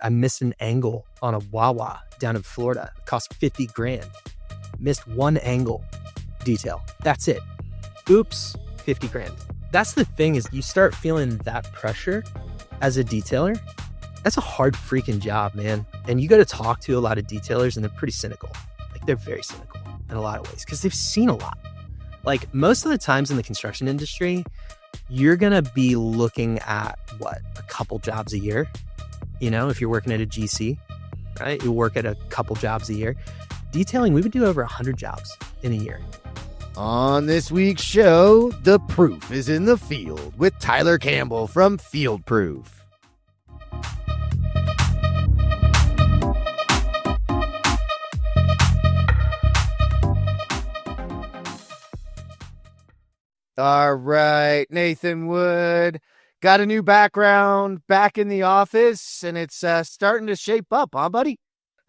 I missed an angle on a Wawa down in Florida. It cost 50 grand. Missed one angle detail. That's it. Oops, 50 grand. That's the thing, is you start feeling that pressure as a detailer. That's a hard freaking job, man. And you got to talk to a lot of detailers, and they're pretty cynical. Like, they're very cynical in a lot of ways because they've seen a lot. Like, most of the times in the construction industry, you're going to be looking at a couple jobs a year. You know, if you're working at a GC, right? You work at a couple jobs a year. Detailing, we would do over 100 jobs in a year. On this week's show, the proof is in the field with Tyler Campbell from FieldProof. All right, Nathan Wood. Got a new background, back in the office, and it's starting to shape up, huh, buddy?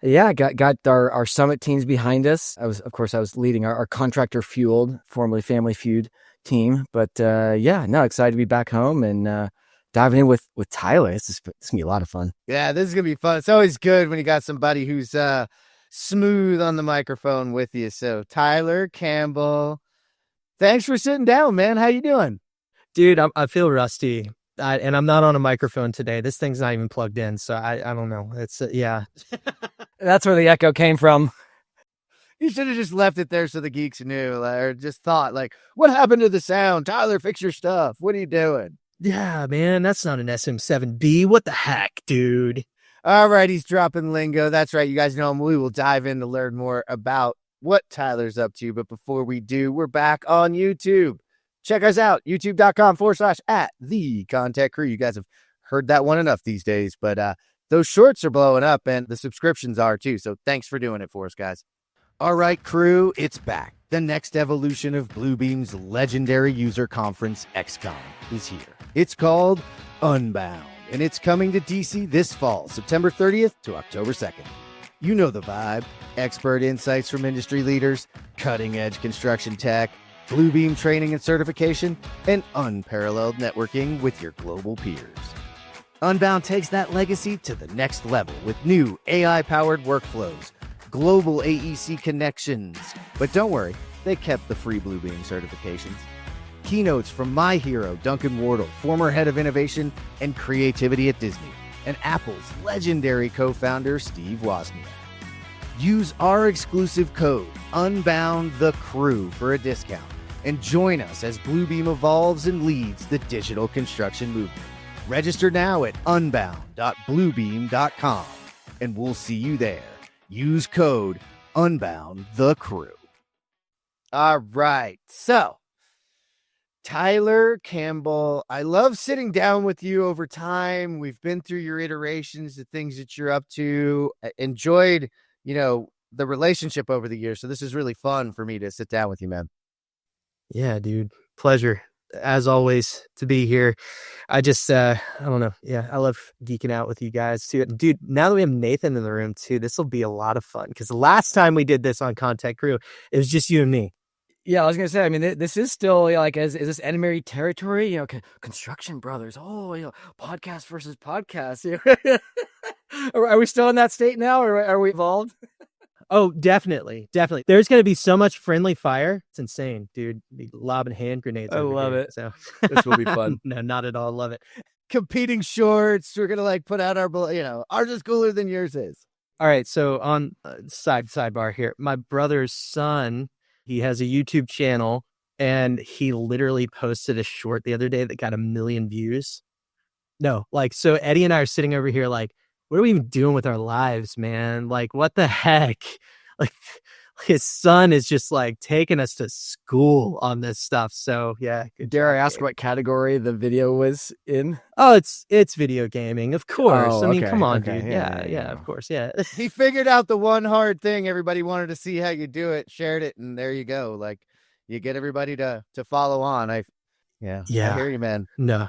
Yeah, got our summit teams behind us. I was leading our contractor fueled, formerly Family Feud team. But excited to be back home and diving in with Tyler. It's gonna be a lot of fun. Yeah, this is gonna be fun. It's always good when you got somebody who's smooth on the microphone with you. So Tyler Campbell, thanks for sitting down, man. How you doing? Dude, I feel rusty. And I'm not on a microphone today. This thing's not even plugged in, so I don't know. It's yeah. That's where the echo came from. You should have just left it there so the geeks knew, or just thought, like, what happened to the sound? Tyler, fix your stuff. What are you doing? Yeah, man, that's not an SM7B. What the heck, dude? All right, he's dropping lingo. That's right. You guys know him. We will dive in to learn more about what Tyler's up to. But before we do, we're back on YouTube. Check us out, youtube.com/@the ConTech Crew. You guys have heard that one enough these days, but those shorts are blowing up and the subscriptions are too. So thanks for doing it for us, guys. All right, crew, it's back. The next evolution of Bluebeam's legendary user conference, XCon, is here. It's called Unbound, and it's coming to DC this fall, September 30th to October 2nd. You know the vibe. Expert insights from industry leaders, cutting-edge construction tech, Bluebeam training and certification, and unparalleled networking with your global peers. Unbound takes that legacy to the next level with new AI-powered workflows, global AEC connections. But don't worry, they kept the free Bluebeam certifications. Keynotes from my hero, Duncan Wardle, former head of innovation and creativity at Disney, and Apple's legendary co-founder, Steve Wozniak. Use our exclusive code, UNBOUNDTHECREW, for a discount. And join us as Bluebeam evolves and leads the digital construction movement. Register now at unbound.bluebeam.com, and we'll see you there. Use code UNBOUNDTHECREW. All right, so Tyler Campbell, I love sitting down with you over time. We've been through your iterations, the things that you're up to. I enjoyed, the relationship over the years. So this is really fun for me to sit down with you, man. Yeah, dude. Pleasure, as always, to be here. I just, I don't know. Yeah, I love geeking out with you guys, too. Dude, now that we have Nathan in the room, too, this will be a lot of fun. Because the last time we did this on ConTech Crew, it was just you and me. Yeah, I was going to say, I mean, this is still, like, is this enemy territory? Construction brothers. Oh, podcast versus podcast. Are we still in that state now, or are we evolved? Oh, definitely. There's going to be so much friendly fire. It's insane, dude. Be lobbing hand grenades. I love here, it. So this will be fun. No, not at all. Love it. Competing shorts. We're going to put out ours is cooler than yours is. All right. So on sidebar here, my brother's son, he has a YouTube channel and he literally posted a short the other day that got 1 million views. No, so Eddie and I are sitting over here what are we even doing with our lives, man? What the heck? His son is just taking us to school on this stuff. So yeah. Dare I ask what category the video was in? Oh, it's video gaming, of course. Oh, I mean, okay, come on, okay. dude. Yeah, of course. Yeah. He figured out the one hard thing. Everybody wanted to see how you do it, shared it, and there you go. You get everybody to follow on. Yeah. I hear you, man. No,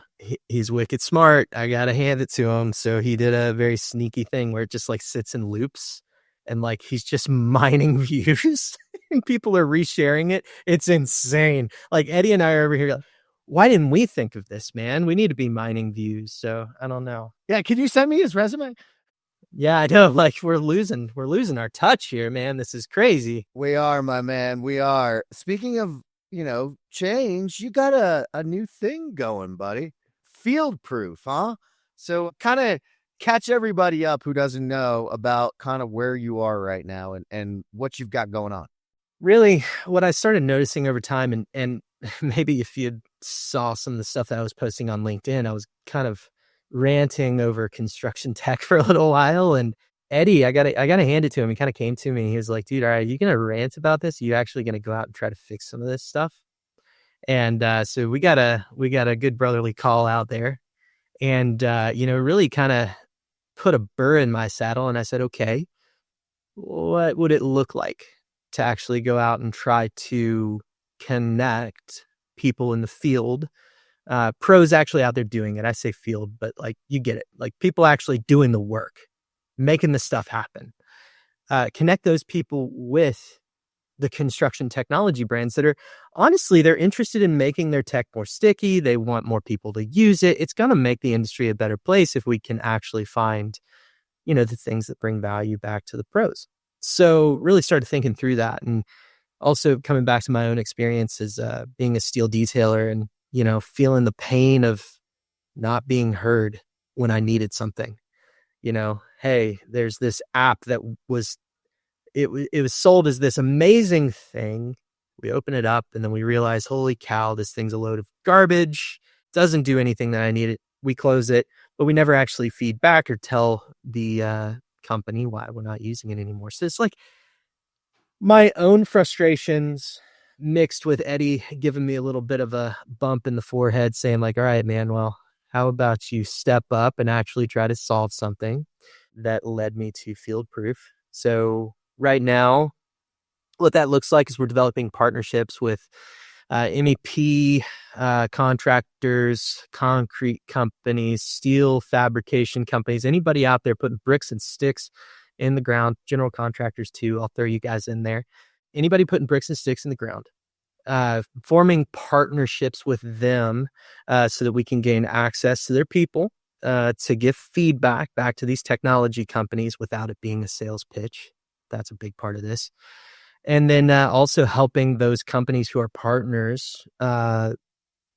he's wicked smart. I got to hand it to him. So he did a very sneaky thing where it just sits in loops and he's just mining views and people are resharing it. It's insane. Eddie and I are over here. Why didn't we think of this, man? We need to be mining views. So I don't know. Yeah. Can you send me his resume? Yeah, I know. Like we're losing our touch here, man. This is crazy. We are, my man. We are. Speaking of, change, you got a new thing going, buddy. FieldProof, huh? So kind of catch everybody up who doesn't know about kind of where you are right now and what you've got going on. Really, what I started noticing over time, and maybe if you saw some of the stuff that I was posting on LinkedIn, I was kind of ranting over construction tech for a little while. And Eddie, I gotta hand it to him. He kind of came to me and he was like, dude, all right, you gonna rant about this? Are you actually gonna go out and try to fix some of this stuff? And so we got a good brotherly call out there, and really kind of put a burr in my saddle. And I said, okay, what would it look like to actually go out and try to connect people in the field, pros actually out there doing it. I say field, but like you get it, like people actually doing the work, making the stuff happen. Connect those people with the construction technology brands that are honestly, they're interested in making their tech more sticky. They want more people to use it. It's going to make the industry a better place if we can actually find, the things that bring value back to the pros. So really started thinking through that, and also coming back to my own experience as being a steel detailer and, feeling the pain of not being heard when I needed something. Hey, there's this app that was sold as this amazing thing. We open it up and then we realize, holy cow, this thing's a load of garbage. Doesn't do anything that I needed. We close it, but we never actually feed back or tell the company why we're not using it anymore. So it's like my own frustrations mixed with Eddie giving me a little bit of a bump in the forehead saying like, all right, man, well, how about you step up and actually try to solve something? That led me to FieldProof. So right now, what that looks like is we're developing partnerships with MEP contractors, concrete companies, steel fabrication companies, anybody out there putting bricks and sticks in the ground, general contractors too. I'll throw you guys in there. Anybody putting bricks and sticks in the ground, forming partnerships with them so that we can gain access to their people, to give feedback back to these technology companies without it being a sales pitch. That's a big part of this. And then also helping those companies who are partners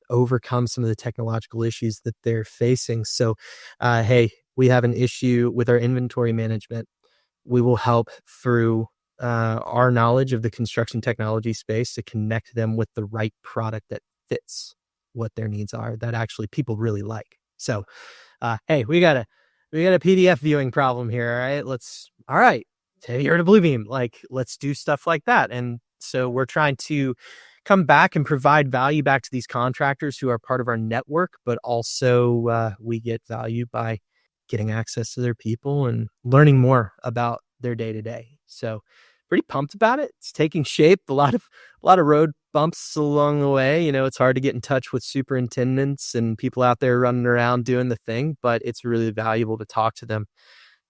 overcome some of the technological issues that they're facing. So, hey, we have an issue with our inventory management. We will help through our knowledge of the construction technology space to connect them with the right product that fits what their needs are, that actually people really like. So, hey, we got a PDF viewing problem here. All right. Hey, you're at a Bluebeam. Like, let's do stuff like that. And so we're trying to come back and provide value back to these contractors who are part of our network, but also we get value by getting access to their people and learning more about their day to day. So pretty pumped about it. It's taking shape. A lot of road bumps along the way. It's hard to get in touch with superintendents and people out there running around doing the thing, but it's really valuable to talk to them.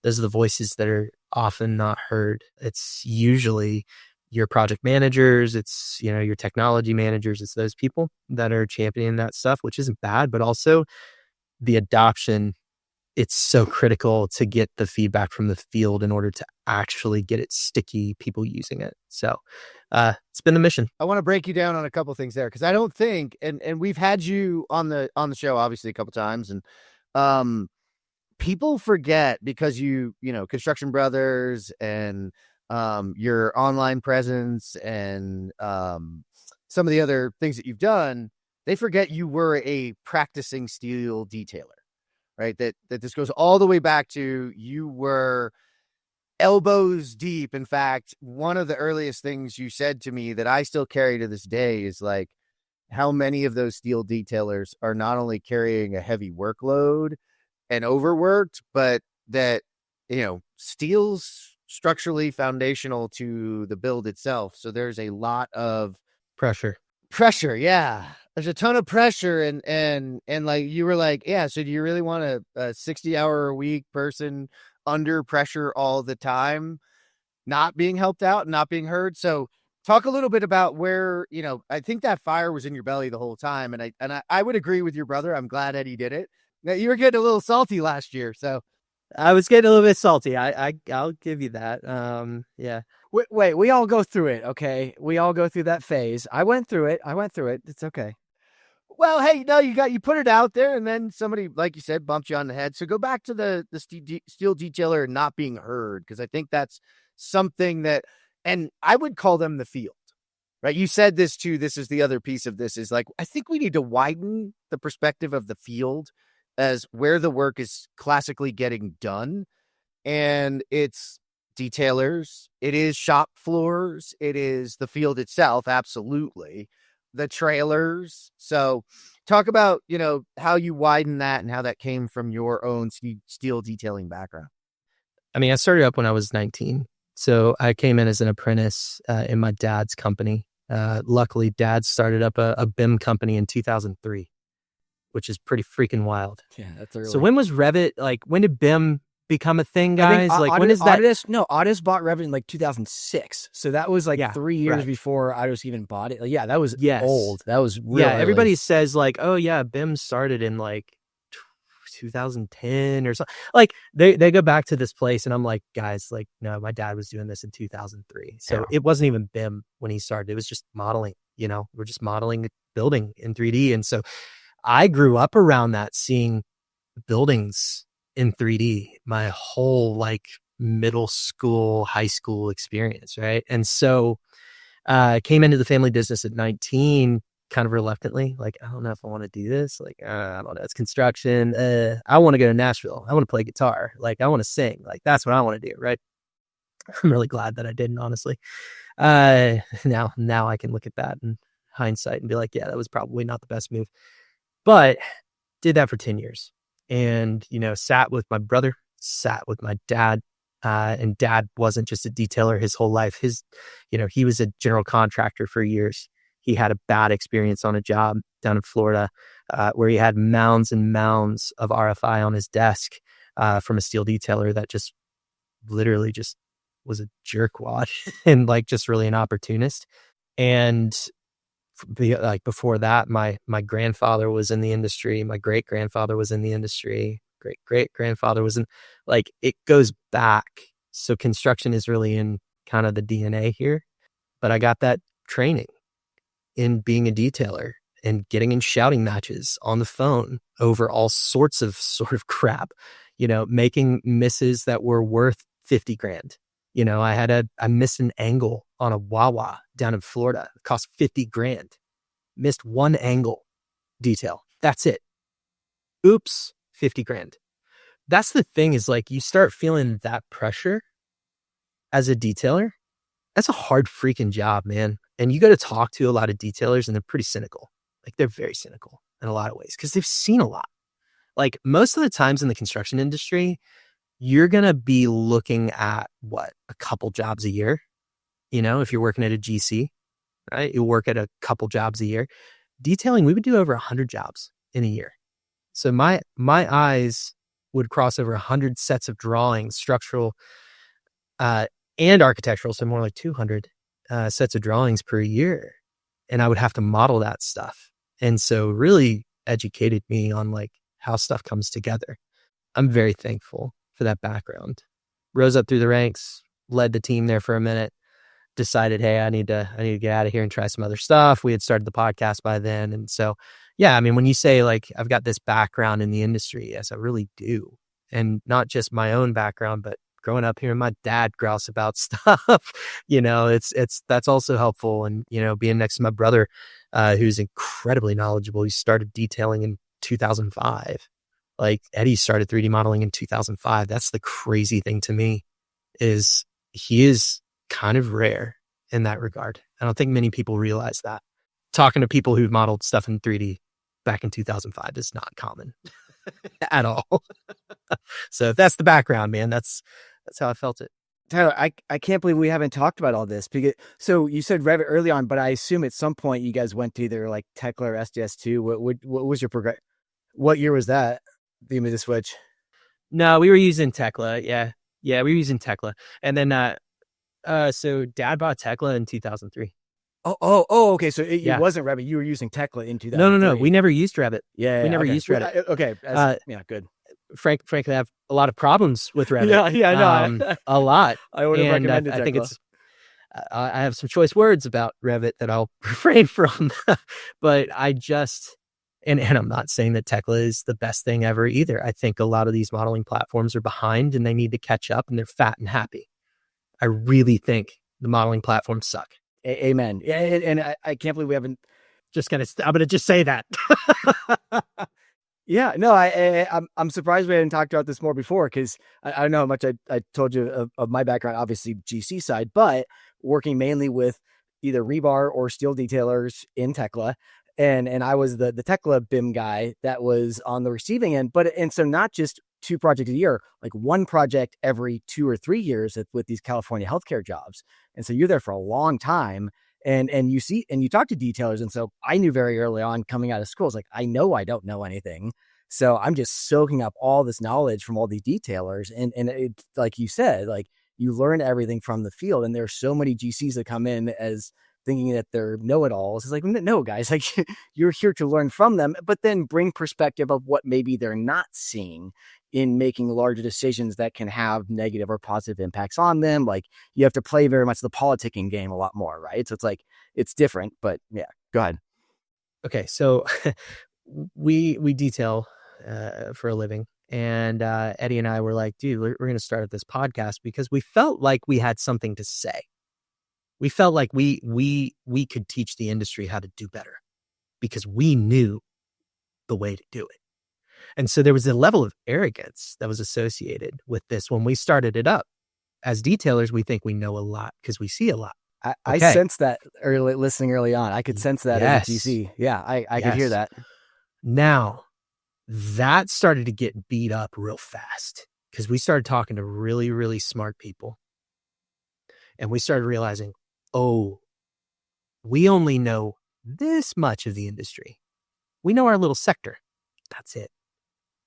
Those are the voices that are often not heard. It's usually your project managers. It's, your technology managers. It's those people that are championing that stuff, which isn't bad, but also the adoption. It's so critical to get the feedback from the field in order to actually get it sticky, people using it. So it's been the mission. I want to break you down on a couple things there, because I don't think, and we've had you on the show obviously a couple times, and people forget because Construction Brothers and your online presence and some of the other things that you've done, they forget you were a practicing steel detailer, right? That this goes all the way back to you were elbows deep. In fact, one of the earliest things you said to me that I still carry to this day is like how many of those steel detailers are not only carrying a heavy workload and overworked, but that, steel's structurally foundational to the build itself. So there's a lot of Pressure. Yeah. There's a ton of pressure and like you were like, yeah, so do you really want a 60-hour-a-week person under pressure all the time, not being helped out, not being heard? So talk a little bit about where, I think that fire was in your belly the whole time. And I would agree with your brother. I'm glad Eddie did it. Now, you were getting a little salty last year. So I was getting a little bit salty. I'll give you that. Yeah. Wait, we all go through it, okay? We all go through that phase. I went through it. It's okay. Well, hey, no, you put it out there, and then somebody, like you said, bumped you on the head. So go back to the steel detailer not being heard, because I think that's something that, and I would call them the field, right? You said this too. This is the other piece of this is like, I think we need to widen the perspective of the field as where the work is classically getting done. And it's detailers, it is shop floors, it is the field itself, absolutely, the trailers. So talk about, how you widen that and how that came from your own steel detailing background. I mean, I started up when I was 19. So I came in as an apprentice in my dad's company. Luckily, dad started up a BIM company in 2003, which is pretty freaking wild. Yeah, that's early. So when was Revit, like, when did BIM become a thing, guys? Like, when is that? Autodesk bought Revit in like 2006. So that was like 3 years before Autodesk even bought it. Like, yeah, that was old. That was real early. Everybody says like, oh yeah, BIM started in like 2010 or something. Like they go back to this place, and I'm like, guys, like, no, my dad was doing this in 2003. So it wasn't even BIM when he started. It was just modeling. We're just modeling a building in 3D. And so I grew up around that, seeing buildings in 3D my whole like middle school, high school experience, right? And so I came into the family business at 19, kind of reluctantly, like, I don't know if I want to do this. Like, I don't know, it's construction. I want to go to Nashville. I want to play guitar. Like, I want to sing. Like, that's what I want to do, right? I'm really glad that I didn't, honestly. Now I can look at that in hindsight and be like, yeah, that was probably not the best move. But did that for 10 years. And, sat with my brother, sat with my dad, and dad wasn't just a detailer his whole life. He was a general contractor for years. He had a bad experience on a job down in Florida, where he had mounds and mounds of RFI on his desk, from a steel detailer that just literally just was a jerkwad and like just really an opportunist. And before that, my grandfather was in the industry. My great grandfather was in the industry. Great grandfather was in, like, it goes back. So construction is really in kind of the DNA here. But I got that training in being a detailer and getting in shouting matches on the phone over all sorts of sort of crap, making misses that were worth 50 grand. I missed an angle on a Wawa down in Florida. It cost 50 grand. Missed one angle detail. That's it. Oops, 50 grand. That's the thing, is like, you start feeling that pressure as a detailer. That's a hard freaking job, man. And you got to talk to a lot of detailers, and they're pretty cynical. Like, they're very cynical in a lot of ways because they've seen a lot. Like, most of the times in the construction industry, you're going to be looking at a couple jobs a year. If you're working at a GC, right? You'll work at a couple jobs a year. Detailing, we would do over 100 jobs in a year. So my eyes would cross over 100 sets of drawings, structural and architectural, so more like 200 sets of drawings per year. And I would have to model that stuff. And so really educated me on like how stuff comes together. I'm very thankful for that background. Rose up through the ranks, led the team there for a minute, decided, hey, I need to get out of here and try some other stuff. We had started the podcast by then. And so, yeah, I mean, when you say like, I've got this background in the industry, yes, I really do. And not just my own background, but growing up hearing my dad grouse about stuff, that's also helpful. And, being next to my brother, who's incredibly knowledgeable. He started detailing in 2005. Like, Eddie started 3D modeling in 2005. That's the crazy thing to me, is he is kind of rare in that regard. I don't think many people realize that. Talking to people who've modeled stuff in 3D back in 2005 is not common at all. So that's the background, man. That's how I felt it. Tyler, I can't believe we haven't talked about all this, because so you said Revit early on, but I assume at some point you guys went to either like Tekla or SDS2. What was your progress? What year was that? You made the switch? No, we were using Tekla. Yeah, we were using Tekla, and then so Dad bought Tekla in 2003. Oh, okay. So it wasn't Revit. You were using Tekla in 2003. No. We never used Revit. Yeah, we never okay. used Revit. Okay. Yeah, good. frankly, I have a lot of problems with Revit. No, a lot. I would have And recommended I think Tekla. it's, I have some choice words about Revit that I'll refrain from, but I just, and I'm not saying that Tekla is the best thing ever either. I think a lot of these modeling platforms are behind and they need to catch up, and they're fat and happy. I really think the modeling platforms suck. Amen. Yeah, and I can't believe we haven't. I'm gonna just say that. Yeah, no, I'm surprised we hadn't talked about this more before, because I don't know how much I told you of my background, obviously GC side, but working mainly with either rebar or steel detailers in Tekla. And I was the Tekla BIM guy that was on the receiving end. And so not just 2 projects a year, like 1 project every 2 or 3 years with these California healthcare jobs. And so you're there for a long time. And you talk to detailers. And so I knew very early on coming out of school, it's like, I know I don't know anything. So I'm just soaking up all this knowledge from all these detailers. And it, like you said, like, you learn everything from the field. And there's so many GCs that come in as thinking that they're know-it-alls. It's like, no, guys, like, you're here to learn from them, but then bring perspective of what maybe they're not seeing in making larger decisions that can have negative or positive impacts on them. Like, you have to play very much the politicking game a lot more, right? So it's like, it's different, but yeah, go ahead. Okay, so we detail for a living, and Eddie and I were like, dude, we're going to start this podcast because we felt like we had something to say. We felt like we could teach the industry how to do better because we knew the way to do it. And so there was a level of arrogance that was associated with this when we started it up. As detailers, we think we know a lot because we see a lot. I sense that listening early on. I could sense that as a GC. Yeah, I could hear that. Now, that started to get beat up real fast because we started talking to really, really smart people. And we started realizing, oh, we only know this much of the industry. We know our little sector. That's it.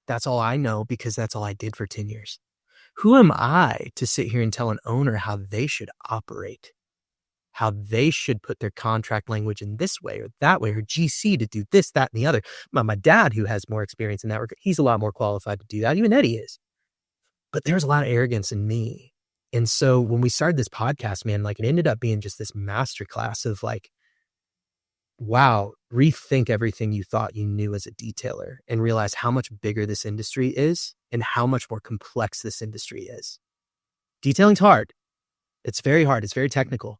That's all I know because that's all I did for 10 years. Who am I to sit here and tell an owner how they should operate, how they should put their contract language in this way or that way, or GC to do this, that, and the other? My dad, who has more experience in that regard, he's a lot more qualified to do that. Even Eddie is. But there's a lot of arrogance in me. And so when we started this podcast, man, like, it ended up being just this masterclass of like, wow, rethink everything you thought you knew as a detailer and realize how much bigger this industry is and how much more complex this industry is. Detailing's hard. It's very hard. It's very technical.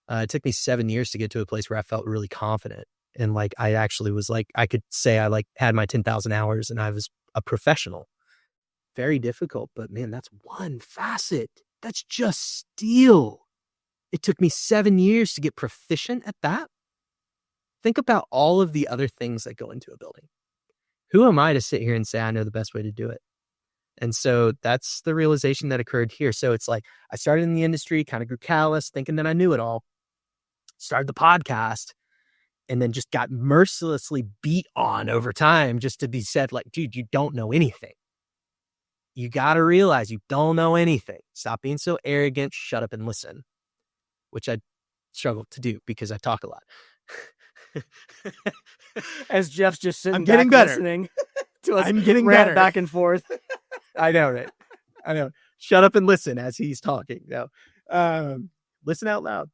It took me 7 years to get to a place where I felt really confident. And like, I actually was like, I could say I like had my 10,000 hours and I was a professional. Very difficult, but man, that's one facet. That's just steel. It took me 7 years to get proficient at that. Think about all of the other things that go into a building. Who am I to sit here and say I know the best way to do it? And so that's the realization that occurred here. So it's like, I started in the industry, kind of grew callous, thinking that I knew it all. Started the podcast, and then just got mercilessly beat on over time just to be said, like, dude, you don't know anything. You got to realize you don't know anything. Stop being so arrogant. Shut up and listen, which I struggle to do because I talk a lot. As Jeff's just sitting I'm getting back better. listening to us. I'm getting rant better. back and forth. I know, right? I know. Shut up and listen as he's talking. No, listen out loud.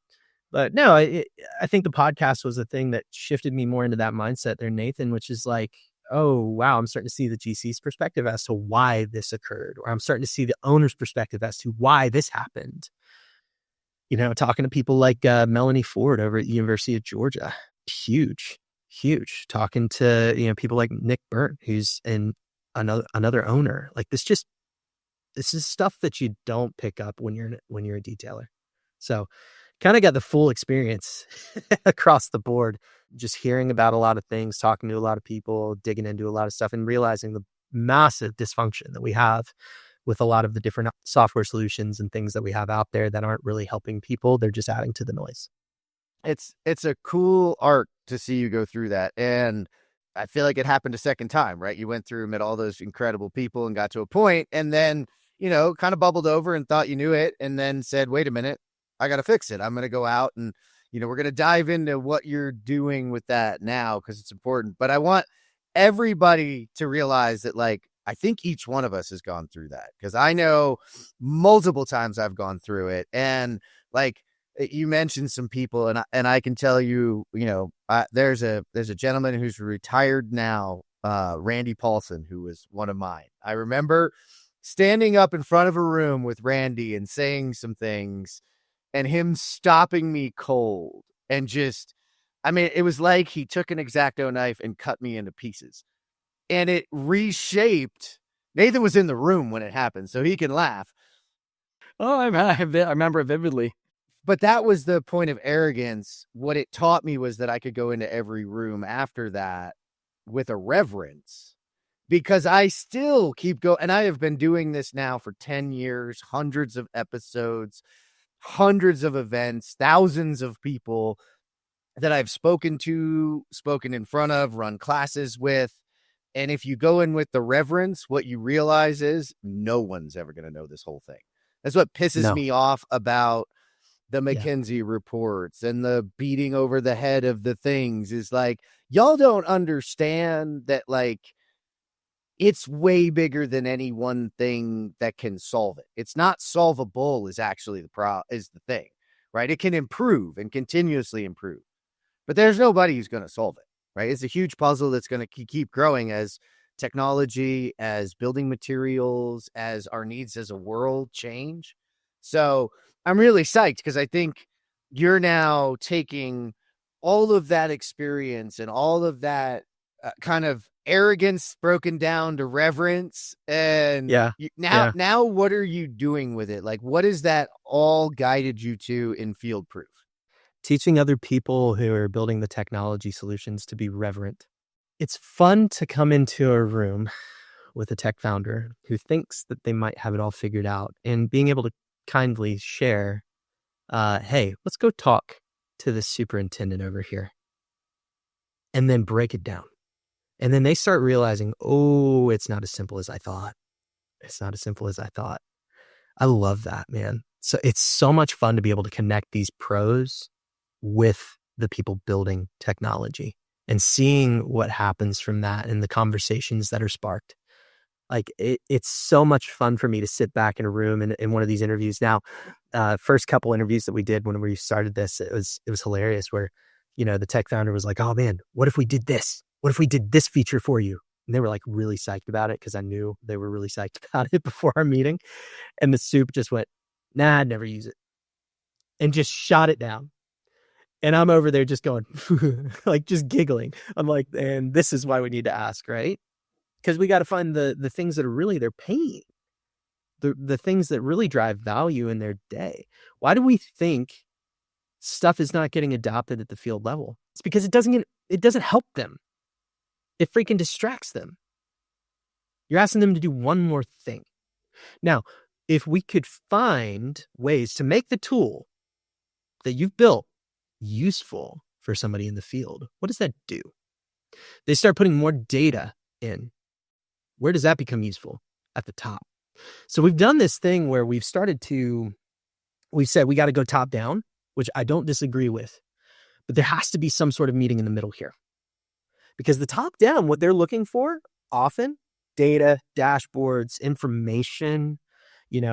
But no, I think the podcast was the thing that shifted me more into that mindset there, Nathan, which is like, oh, wow, I'm starting to see the GC's perspective as to why this occurred, or I'm starting to see the owner's perspective as to why this happened. You know, talking to people like Melanie Ford over at the University of Georgia, huge. Talking to, you know, people like Nick Burnt, who's another owner. Like, this is stuff that you don't pick up when you're a detailer. So kind of got the full experience across the board, just hearing about a lot of things, talking to a lot of people, digging into a lot of stuff, and realizing the massive dysfunction that we have with a lot of the different software solutions and things that we have out there that aren't really helping people. They're just adding to the noise. It's a cool arc to see you go through that. And I feel like it happened a second time, right? You went through, met all those incredible people and got to a point, and then, you know, kind of bubbled over and thought you knew it, and then said, wait a minute, I got to fix it. I'm going to go out and, you know, we're going to dive into what you're doing with that now because it's important. But I want everybody to realize that, like, I think each one of us has gone through that, because I know multiple times I've gone through it. And like you mentioned some people, and I can tell you, there's a gentleman who's retired now, Randy Paulson, who was one of mine. I remember standing up in front of a room with Randy and saying some things, and him stopping me cold, and just, I mean, it was like he took an X-Acto knife and cut me into pieces. And it reshaped. Nathan was in the room when it happened, so he can laugh. Oh, I remember it vividly. But that was the point of arrogance. What it taught me was that I could go into every room after that with a reverence, because I still keep going. And I have been doing this now for 10 years, hundreds of episodes, hundreds of events, thousands of people that I've spoken to, spoken in front of, run classes with. And if you go in with the reverence, what you realize is no one's ever going to know this whole thing. That's what pisses me off about the McKinsey reports and the beating over the head of the things, is like, y'all don't understand that, like, it's way bigger than any one thing that can solve it. It's not solvable is actually is the thing, right? It can improve and continuously improve, but there's nobody who's going to solve it. Right? It's a huge puzzle that's going to keep growing as technology, as building materials, as our needs as a world change. So I'm really psyched, because I think you're now taking all of that experience and all of that kind of arrogance broken down to reverence. And now what are you doing with it? Like, what is that all guided you to in FieldProof? Teaching other people who are building the technology solutions to be reverent. It's fun to come into a room with a tech founder who thinks that they might have it all figured out, and being able to kindly share, hey, let's go talk to the superintendent over here, and then break it down. And then they start realizing, oh, it's not as simple as I thought. It's not as simple as I thought. I love that, man. So it's so much fun to be able to connect these pros with the people building technology and seeing what happens from that and the conversations that are sparked. Like, it's so much fun for me to sit back in a room in one of these interviews. Now, first couple interviews that we did when we started this, it was hilarious, where, the tech founder was like, oh man, what if we did this? What if we did this feature for you? And they were like really psyched about it, because I knew they were really psyched about it before our meeting. And the soup just went, nah, I'd never use it. And just shot it down. And I'm over there just going, like, just giggling. I'm like, and this is why we need to ask, right? Because we got to find the things that are really their pain, the things that really drive value in their day. Why do we think stuff is not getting adopted at the field level? It's because it doesn't help them. It freaking distracts them. You're asking them to do one more thing. Now, if we could find ways to make the tool that you've built useful for somebody in the field, what does that do? They start putting more data in. Where does that become useful? At the top. So we've done this thing where we've said we got to go top down, which I don't disagree with, but there has to be some sort of meeting in the middle here, because the top down, what they're looking for often, data, dashboards, information,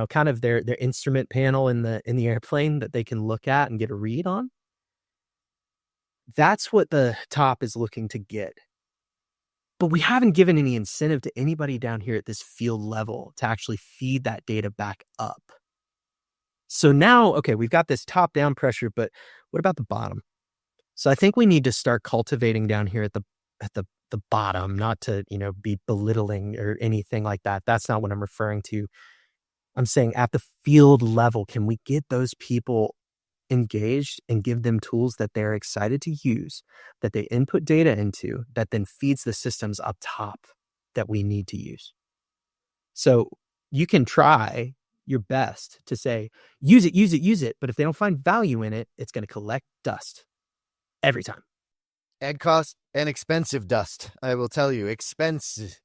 kind of their instrument panel in the airplane that they can look at and get a read on. That's what the top is looking to get. But we haven't given any incentive to anybody down here at this field level to actually feed that data back up. So now, okay, we've got this top-down pressure, but what about the bottom? So I think we need to start cultivating down here at the bottom, not to, be belittling or anything like that. That's not what I'm referring to. I'm saying at the field level, can we get those people engaged and give them tools that they're excited to use, that they input data into, that then feeds the systems up top that we need to use? So you can try your best to say, use it. But if they don't find value in it, it's going to collect dust every time. And cost and expensive dust. I will tell you, expensive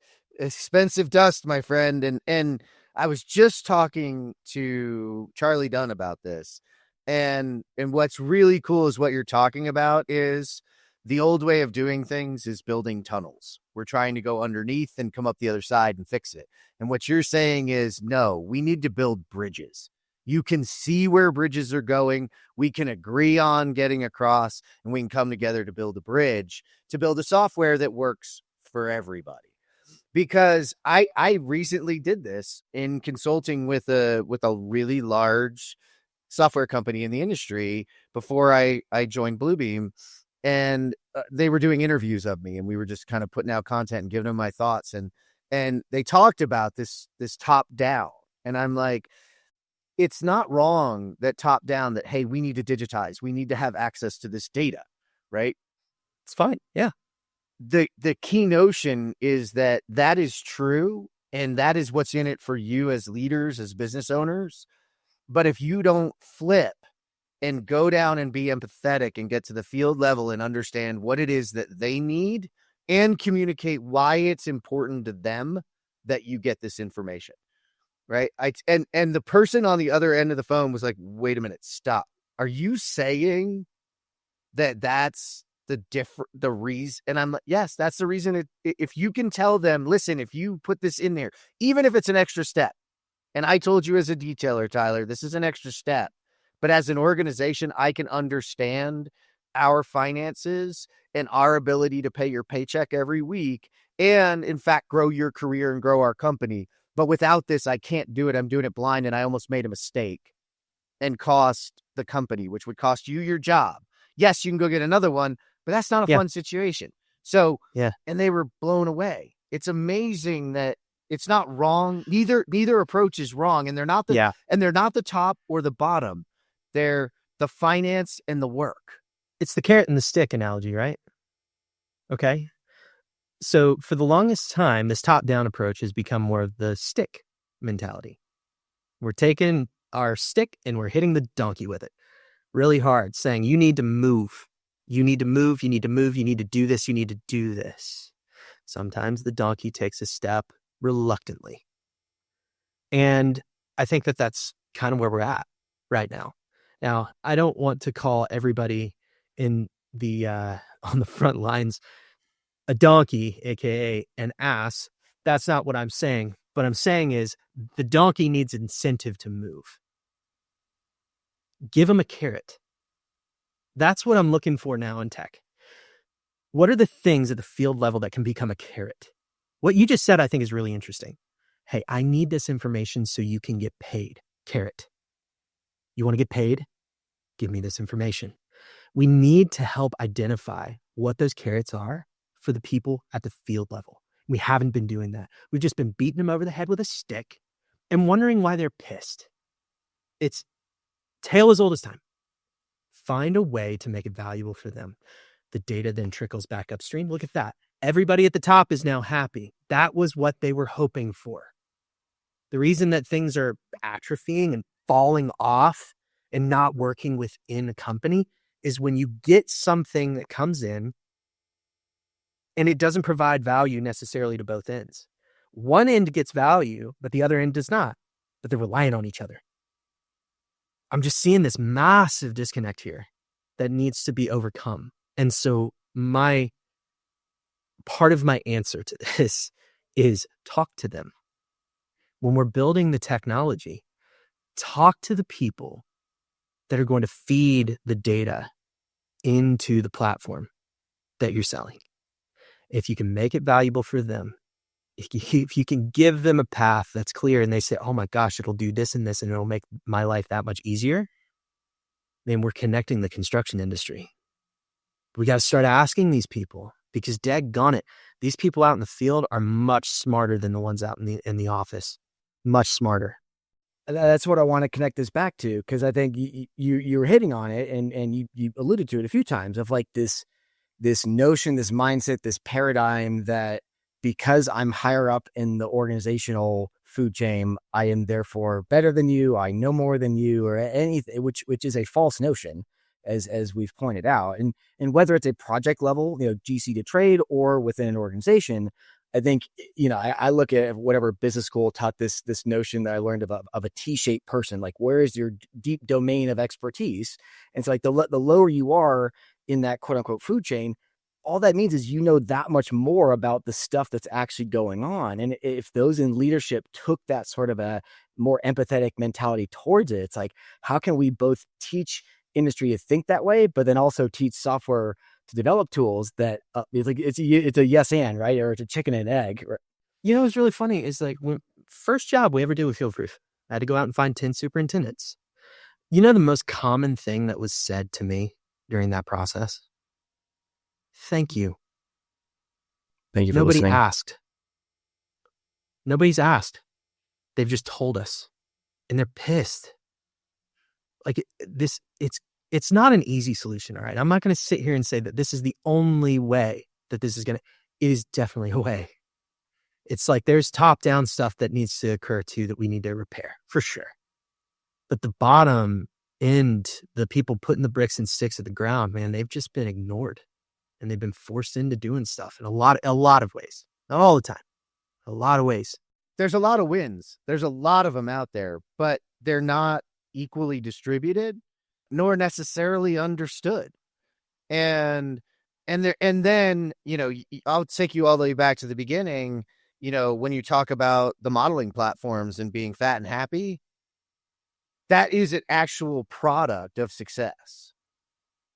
dust, my friend. And I was just talking to Charlie Dunn about this. And what's really cool is what you're talking about is The old way of doing things is building tunnels. We're trying to go underneath and come up the other side and fix it. And what you're saying is, no, we need to build bridges. You can see where bridges are going. We can agree on getting across, and we can come together to build a bridge, to build a software that works for everybody. Because I recently did this in consulting with a really large software company in the industry before I joined Bluebeam. And they were doing interviews of me, and we were just kind of putting out content and giving them my thoughts. And they talked about this top down. And I'm like, it's not wrong that top down that, hey, we need to digitize. We need to have access to this data, right? It's fine. Yeah. The key notion is that is true. And that is what's in it for you as leaders, as business owners. But if you don't flip and go down and be empathetic and get to the field level and understand what it is that they need and communicate why it's important to them that you get this information, right? And the person on the other end of the phone was like, wait a minute, stop. Are you saying that that's the reason? And I'm like, yes, that's the reason. If you can tell them, listen, if you put this in there, even if it's an extra step, and I told you as a detailer, Tyler, this is an extra step. But as an organization, I can understand our finances and our ability to pay your paycheck every week and, in fact, grow your career and grow our company. But without this, I can't do it. I'm doing it blind, and I almost made a mistake and cost the company, which would cost you your job. Yes, you can go get another one, but that's not a fun situation. So, and they were blown away. It's amazing that it's not wrong. Neither approach is wrong, and they're not the top or the bottom. They're the finance and the work. It's the carrot and the stick analogy, right? Okay. So for the longest time, this top-down approach has become more of the stick mentality. We're taking our stick and we're hitting the donkey with it really hard, saying, you need to move. You need to move. You need to move. You need to do this. You need to do this. Sometimes the donkey takes a step reluctantly. And I think that that's kind of where we're at right now. Now, I don't want to call everybody in the on the front lines a donkey, aka an ass. That's not what I'm saying. What I'm saying is the donkey needs incentive to move. Give him a carrot. That's what I'm looking for now in tech. What are the things at the field level that can become a carrot? What you just said, I think, is really interesting. Hey, I need this information so you can get paid. Carrot. You want to get paid? Give me this information. We need to help identify what those carrots are for the people at the field level. We haven't been doing that. We've just been beating them over the head with a stick and wondering why they're pissed. It's tale as old as time. Find a way to make it valuable for them. The data then trickles back upstream. Look at that. Everybody at the top is now happy. That was what they were hoping for. The reason that things are atrophying and falling off and not working within a company is when you get something that comes in and it doesn't provide value necessarily to both ends. One end gets value, but the other end does not. But they're relying on each other. I'm just seeing this massive disconnect here that needs to be overcome. And so part of my answer to this is talk to them. When we're building the technology, talk to the people that are going to feed the data into the platform that you're selling. If you can make it valuable for them, if you can give them a path that's clear and they say, oh my gosh, it'll do this and this and it'll make my life that much easier, then we're connecting the construction industry. We got to start asking these people because daggone it, these people out in the field are much smarter than the ones out in the office. Much smarter. That's what I want to connect this back to, because I think you were hitting on it and you alluded to it a few times of like this notion, this mindset, this paradigm that because I'm higher up in the organizational food chain, I am therefore better than you, I know more than you, or anything, which is a false notion, as we've pointed out. And whether it's a project level, GC to trade, or within an organization, I think, I look at whatever business school taught this notion that I learned of a T-shaped person, like where is your deep domain of expertise? And so like the lower you are in that quote unquote food chain, all that means is you know that much more about the stuff that's actually going on. And if those in leadership took that sort of a more empathetic mentality towards it, it's like, how can we both teach industry to think that way, but then also teach software to develop tools that it's like it's a yes and, right, or it's a chicken and egg. Right? You know what's really funny is like when first job we ever did with FieldProof, I had to go out and find 10 superintendents. You know the most common thing that was said to me during that process? Thank you. Thank you for Nobody listening. asked. Nobody's asked. They've just told us. And they're pissed. Like it's not an easy solution, all right? I'm not going to sit here and say that this is the only way that this is going to, it is definitely a way. It's like there's top-down stuff that needs to occur too that we need to repair, for sure. But the bottom end, the people putting the bricks and sticks at the ground, man, they've just been ignored. And they've been forced into doing stuff in a lot of ways. Not all the time. A lot of ways. There's a lot of wins. There's a lot of them out there, but they're not equally distributed nor necessarily understood. And then, you know, I'll take you all the way back to the beginning. You know, when you talk about the modeling platforms and being fat and happy, that is an actual product of success.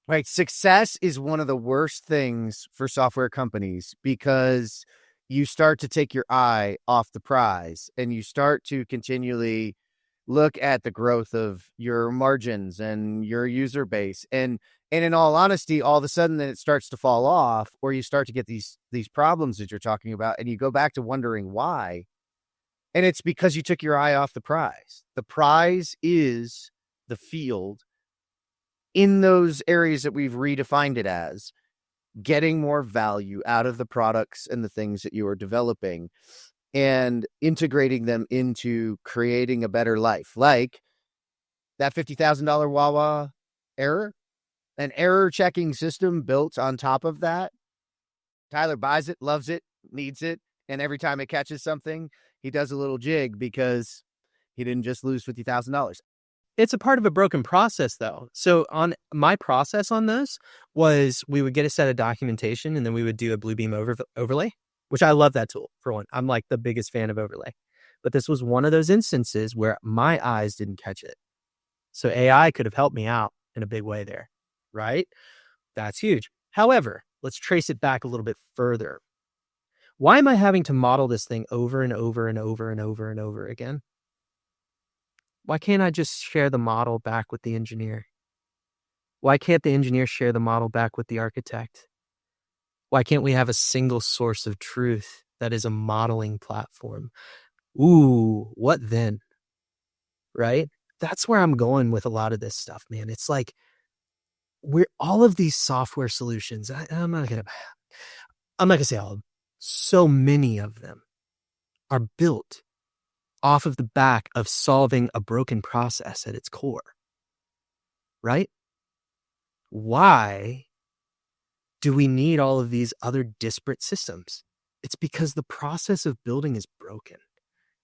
Right. Success is one of the worst things for software companies because you start to take your eye off the prize and you start to continually look at the growth of your margins and your user base. And in all honesty, all of a sudden then it starts to fall off, or you start to get these problems that you're talking about, and you go back to wondering why. And it's because you took your eye off the prize. The prize is the field. In those areas that we've redefined it as, getting more value out of the products and the things that you are developing and integrating them into creating a better life. Like that $50,000 Wawa error, an error checking system built on top of that. Tyler buys it, loves it, needs it. And every time it catches something, he does a little jig because he didn't just lose $50,000. It's a part of a broken process, though. So on my process on this was we would get a set of documentation and then we would do a Bluebeam overlay, which I love that tool for one. I'm like the biggest fan of overlay. But this was one of those instances where my eyes didn't catch it. So AI could have helped me out in a big way there, right? That's huge. However, let's trace it back a little bit further. Why am I having to model this thing over and over and over and over and over again? Why can't I just share the model back with the engineer? Why can't the engineer share the model back with the architect? Why can't we have a single source of truth that is a modeling platform? Ooh, what then? Right? That's where I'm going with a lot of this stuff, man. It's like we're all of these software solutions. I'm not gonna say all of them. So many of them are built off of the back of solving a broken process at its core, right? Why do we need all of these other disparate systems? It's because the process of building is broken.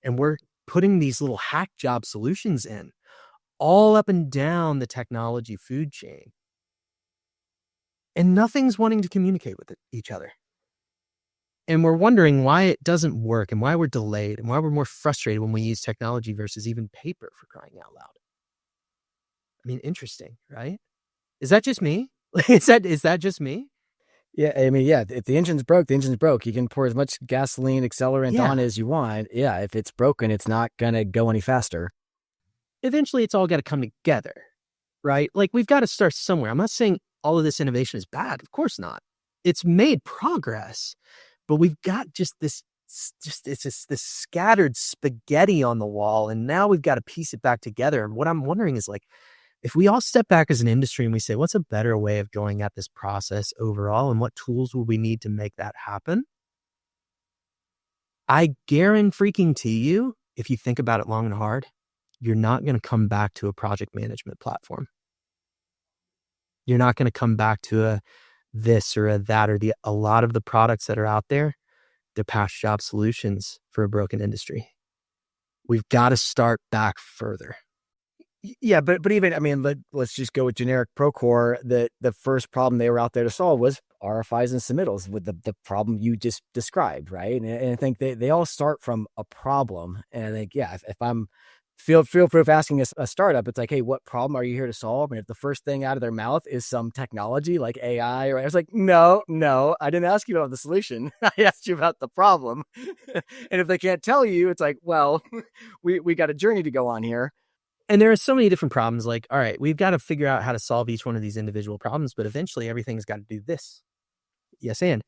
And we're putting these little hack job solutions in all up and down the technology food chain. And nothing's wanting to communicate with each other. And we're wondering why it doesn't work and why we're delayed and why we're more frustrated when we use technology versus even paper, for crying out loud. I mean, interesting, right? Is that just me? Is that just me? Yeah, I mean, yeah, if the engine's broke, the engine's broke. You can pour as much gasoline accelerant on as you want. Yeah, if it's broken, it's not going to go any faster. Eventually, it's all got to come together, right? Like, we've got to start somewhere. I'm not saying all of this innovation is bad. Of course not. It's made progress. But we've got this scattered spaghetti on the wall, and now we've got to piece it back together. And what I'm wondering is, like, if we all step back as an industry and we say, what's a better way of going at this process overall, and what tools will we need to make that happen? I guarantee you, if you think about it long and hard, you're not going to come back to a project management platform. You're not going to come back to a this or a that or a lot of the products that are out there. They're past job solutions for a broken industry. We've got to start back further. Yeah, but even, I mean, let's just go with generic Procore. The first problem they were out there to solve was RFIs and submittals with the problem you just described, right? And I think they all start from a problem. And I think, yeah, if I'm FieldProof asking a startup, it's like, hey, what problem are you here to solve? And if the first thing out of their mouth is some technology like AI, or I was like, no, I didn't ask you about the solution. I asked you about the problem. And if they can't tell you, it's like, well, we got a journey to go on here. And there are so many different problems. Like, all right, we've got to figure out how to solve each one of these individual problems, but eventually everything's got to do this. Yes, and.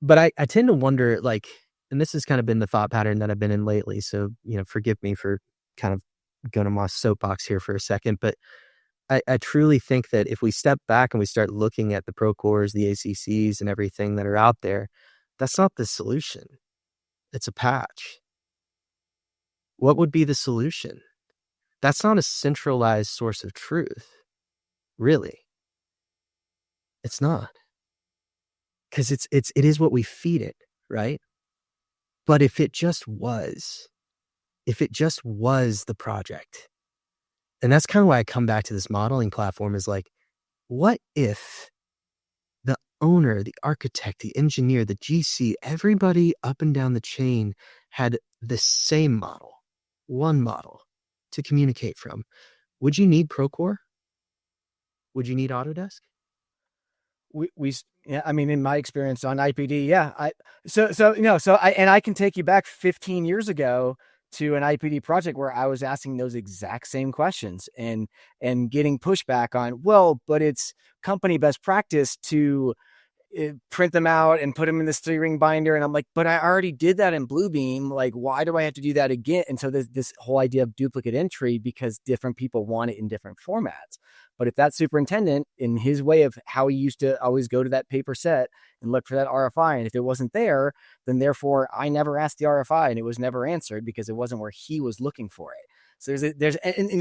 But I tend to wonder, like, and this has kind of been the thought pattern that I've been in lately. So, forgive me for kind of going on my soapbox here for a second. But I truly think that if we step back and we start looking at the Procores, the ACCs, and everything that are out there, that's not the solution. It's a patch. What would be the solution? That's not a centralized source of truth. Really. It's not. Because it is what we feed it, right? But if it just was the project, and that's kind of why I come back to this modeling platform, is like, what if the owner, the architect, the engineer, the GC, everybody up and down the chain had the same model, one model to communicate from? Would you need Procore? Would you need Autodesk? Yeah, I mean, in my experience on IPD, yeah. I can take you back 15 years ago to an IPD project where I was asking those exact same questions and getting pushback on, well, but it's company best practice to print them out and put them in this 3-ring binder. And I'm like, but I already did that in Bluebeam. Like, why do I have to do that again? And so there's this whole idea of duplicate entry because different people want it in different formats. But if that superintendent, in his way of how he used to always go to that paper set and look for that RFI, and if it wasn't there, then therefore I never asked the RFI and it was never answered because it wasn't where he was looking for it. So there's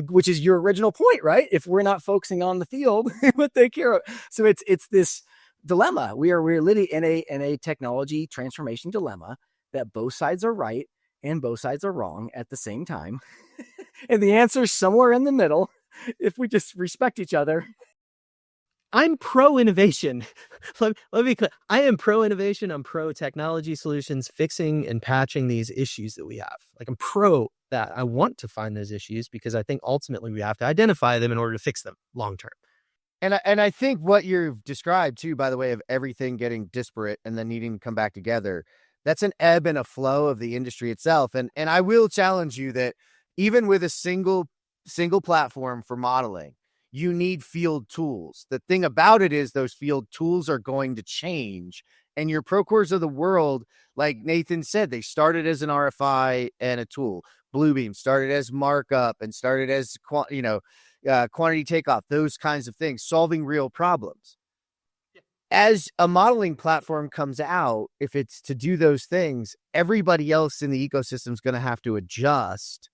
which is your original point, right? If we're not focusing on the field, what they care. So it's this dilemma. We're literally in a technology transformation dilemma that both sides are right and both sides are wrong at the same time. And the answer is somewhere in the middle if we just respect each other. I'm pro innovation. Let me be clear. I am pro innovation. I'm pro technology solutions, fixing and patching these issues that we have. Like, I'm pro that. I want to find those issues because I think ultimately we have to identify them in order to fix them long term. And I think what you've described too, by the way, of everything getting disparate and then needing to come back together, that's an ebb and a flow of the industry itself. And I will challenge you that even with a single platform for modeling, you need field tools. The thing about it is those field tools are going to change. And your Procores of the world, like Nathan said, they started as an RFI and a tool. Bluebeam started as markup and started as quantity takeoff, those kinds of things, solving real problems. As a modeling platform comes out, if it's to do those things, everybody else in the ecosystem is going to have to adjust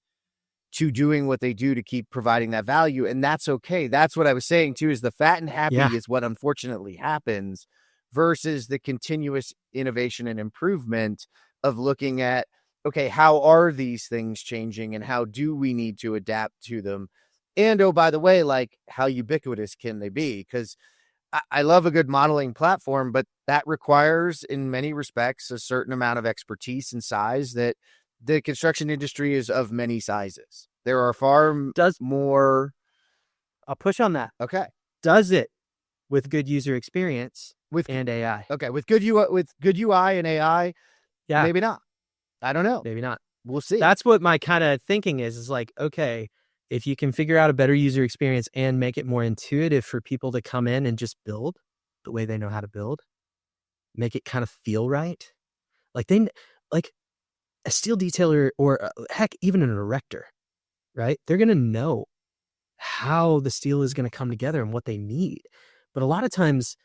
to doing what they do to keep providing that value. And that's okay. That's what I was saying too, is the fat and happy is what unfortunately happens versus the continuous innovation and improvement of looking at, okay, how are these things changing and how do we need to adapt to them? And, oh, by the way, like, how ubiquitous can they be? Because I love a good modeling platform, but that requires, in many respects, a certain amount of expertise and size that the construction industry is of many sizes. There are far more. I'll push on that. Okay. Does it with good user experience and AI? Okay. With good UI and AI, yeah, maybe not. I don't know. Maybe not. We'll see. That's what my kind of thinking is like, okay, if you can figure out a better user experience and make it more intuitive for people to come in and just build the way they know how to build, make it kind of feel right. Like a steel detailer or heck, even an erector, right? They're going to know how the steel is going to come together and what they need. But a lot of times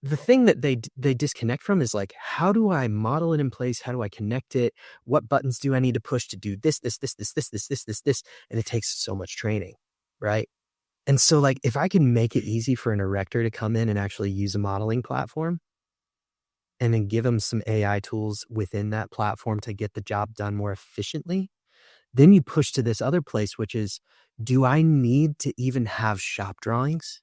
the thing that they disconnect from is like, how do I model it in place? How do I connect it? What buttons do I need to push to do this? And it takes so much training, right? And so like, if I can make it easy for an erector to come in and actually use a modeling platform and then give them some AI tools within that platform to get the job done more efficiently, then you push to this other place, which is Do I need to even have shop drawings?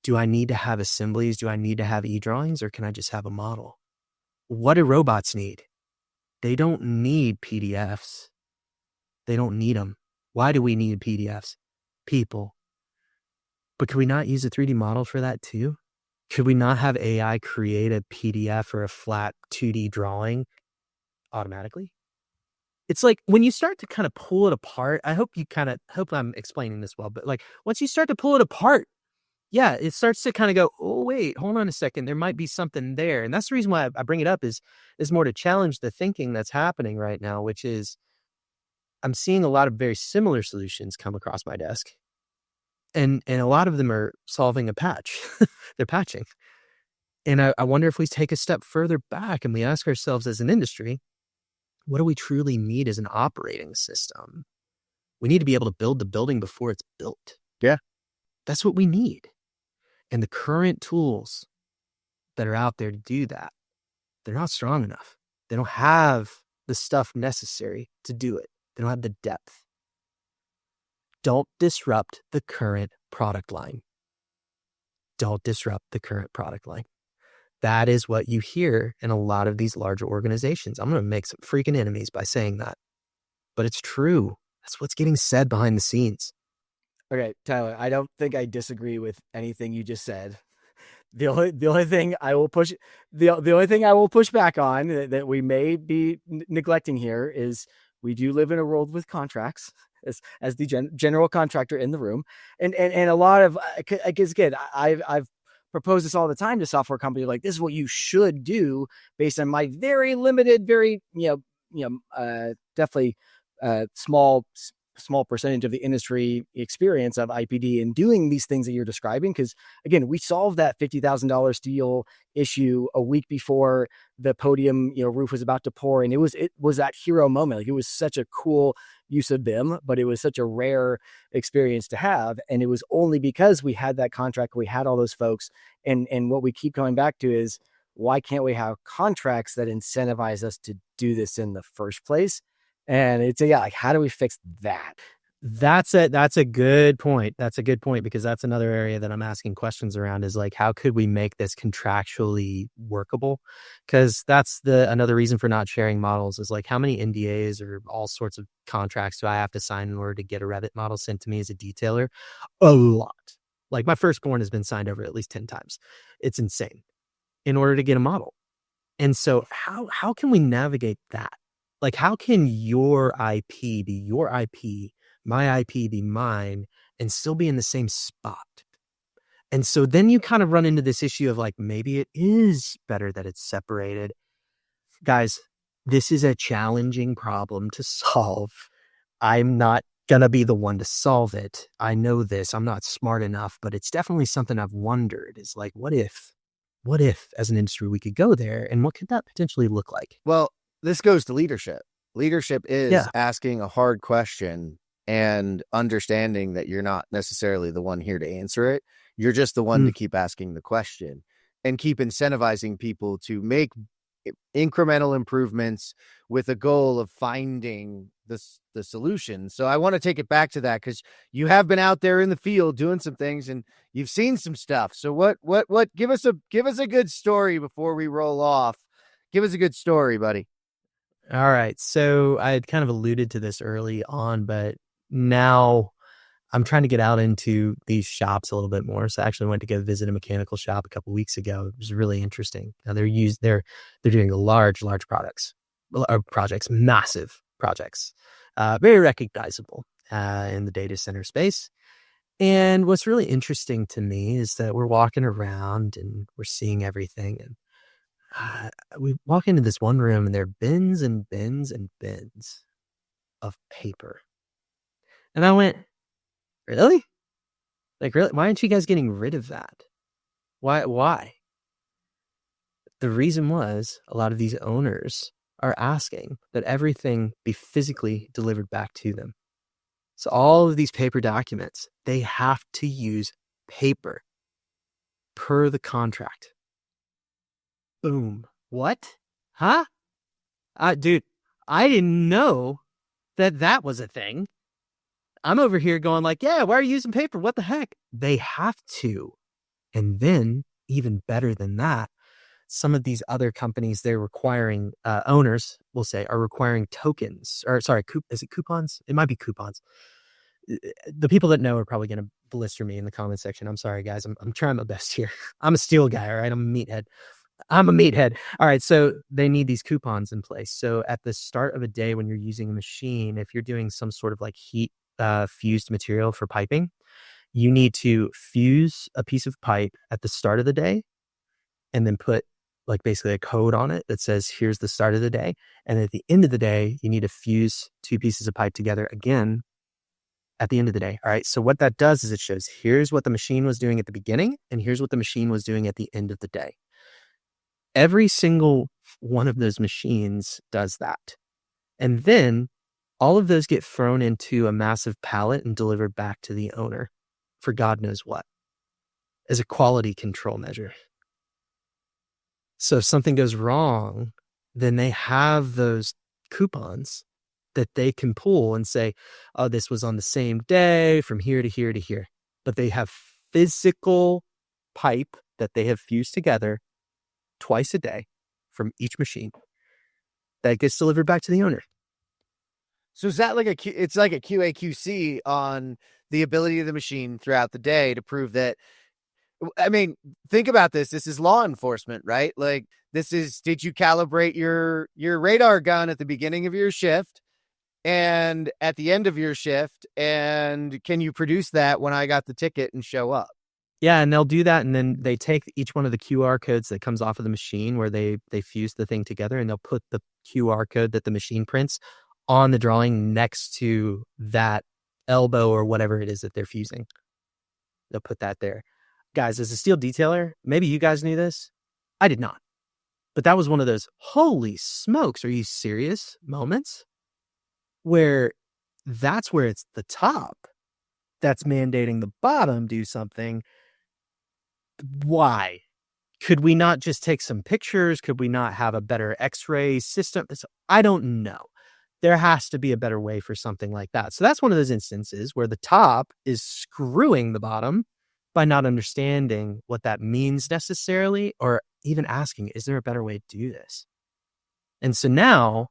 Do I need to have assemblies? Do I need to have e-drawings, or can I just have a model? What do robots need? They don't need PDFs. They don't need them. Why do we need PDFs? People. But could we not use a 3D model for that too? Could we not have AI create a PDF or a flat 2D drawing automatically? It's like when you start to kind of pull it apart, I hope I'm explaining this well, but like once you start to pull it apart, yeah, it starts to kind of go, oh, wait, hold on a second. There might be something there. And that's the reason why I bring it up is more to challenge the thinking that's happening right now, which is I'm seeing a lot of very similar solutions come across my desk. And a lot of them are solving a patch. They're patching. And I wonder if we take a step further back and we ask ourselves as an industry, what do we truly need as an operating system? We need to be able to build the building before it's built. Yeah. That's what we need. And the current tools that are out there to do that, they're not strong enough. They don't have the stuff necessary to do it. They don't have the depth. Don't disrupt the current product line. Don't disrupt the current product line. That is what you hear in a lot of these larger organizations. I'm going to make some freaking enemies by saying that, but it's true. That's what's getting said behind the scenes. Okay, Tyler, I don't think I disagree with anything you just said. The only thing I will push back on that we may be neglecting here is we do live in a world with contracts as the general contractor in the room, and a lot of, again, I've proposed this all the time to software companies, like, this is what you should do based on my very limited, very definitely small percentage of the industry experience of IPD and doing these things that you're describing. Because again, we solved that $50,000 steel issue a week before the podium, roof was about to pour. And it was that hero moment. Like, it was such a cool use of BIM, but it was such a rare experience to have. And it was only because we had that contract, we had all those folks. And what we keep coming back to is, why can't we have contracts that incentivize us to do this in the first place? And it's like, how do we fix that? That's a good point. That's a good point, because that's another area that I'm asking questions around, is like, how could we make this contractually workable? Because that's another reason for not sharing models, is like, how many NDAs or all sorts of contracts do I have to sign in order to get a Revit model sent to me as a detailer? A lot. Like, my firstborn has been signed over at least 10 times. It's insane in order to get a model. And so how can we navigate that? Like, how can your IP be your IP, my IP be mine, and still be in the same spot? And so then you kind of run into this issue of like, maybe it is better that it's separated. Guys, this is a challenging problem to solve. I'm not going to be the one to solve it. I know this. I'm not smart enough, but it's definitely something I've wondered, is like, what if as an industry we could go there, and what could that potentially look like? Well, this goes to leadership. Leadership is asking a hard question and understanding that you're not necessarily the one here to answer it. You're just the one to keep asking the question and keep incentivizing people to make incremental improvements with a goal of finding the solution. So I want to take it back to that, because you have been out there in the field doing some things and you've seen some stuff. So what give us a good story before we roll off. Give us a good story, buddy. All right. So I had kind of alluded to this early on, but now I'm trying to get out into these shops a little bit more. So I actually went to go visit a mechanical shop a couple of weeks ago. It was really interesting. Now they're doing large projects, massive projects, very recognizable in the data center space. And what's really interesting to me is that we're walking around and we're seeing everything, and we walk into this one room and there are bins and bins and bins of paper. And I went, really? Like, really? Why aren't you guys getting rid of that? Why? The reason was, a lot of these owners are asking that everything be physically delivered back to them. So all of these paper documents, they have to use paper per the contract. Boom. What? Huh? Dude, I didn't know that was a thing. I'm over here going like, yeah, why are you using paper? What the heck? They have to. And then even better than that, some of these other companies, they're requiring owners, we'll say, are requiring tokens or sorry, is it coupons? It might be coupons. The people that know are probably going to blister me in the comment section. I'm sorry, guys. I'm trying my best here. I'm a steel guy. All right. I'm a meathead. All right. So they need these coupons in place. So at the start of a day when you're using a machine, if you're doing some sort of like heat fused material for piping, you need to fuse a piece of pipe at the start of the day and then put like basically a code on it that says, here's the start of the day. And at the end of the day, you need to fuse 2 pieces of pipe together again at the end of the day. All right. So what that does is it shows here's what the machine was doing at the beginning and here's what the machine was doing at the end of the day. Every single one of those machines does that. And then all of those get thrown into a massive pallet and delivered back to the owner for God knows what, as a quality control measure. So if something goes wrong, then they have those coupons that they can pull and say, oh, this was on the same day from here to here to here. But they have physical pipe that they have fused together twice a day from each machine that gets delivered back to the owner. So is that like it's like a QA/QC on the ability of the machine throughout the day to prove that, I mean, think about this. This is law enforcement, right? Like did you calibrate your radar gun at the beginning of your shift and at the end of your shift? And can you produce that when I got the ticket and show up? Yeah, and they'll do that, and then they take each one of the QR codes that comes off of the machine where they fuse the thing together, and they'll put the QR code that the machine prints on the drawing next to that elbow or whatever it is that they're fusing. They'll put that there. Guys, as a steel detailer, maybe you guys knew this. I did not. But that was one of those, holy smokes, are you serious moments where that's where it's the top that's mandating the bottom do something. Why? Could we not just take some pictures? Could we not have a better x-ray system? I don't know. There has to be a better way for something like that. So that's one of those instances where the top is screwing the bottom by not understanding what that means necessarily, or even asking, is there a better way to do this? And so now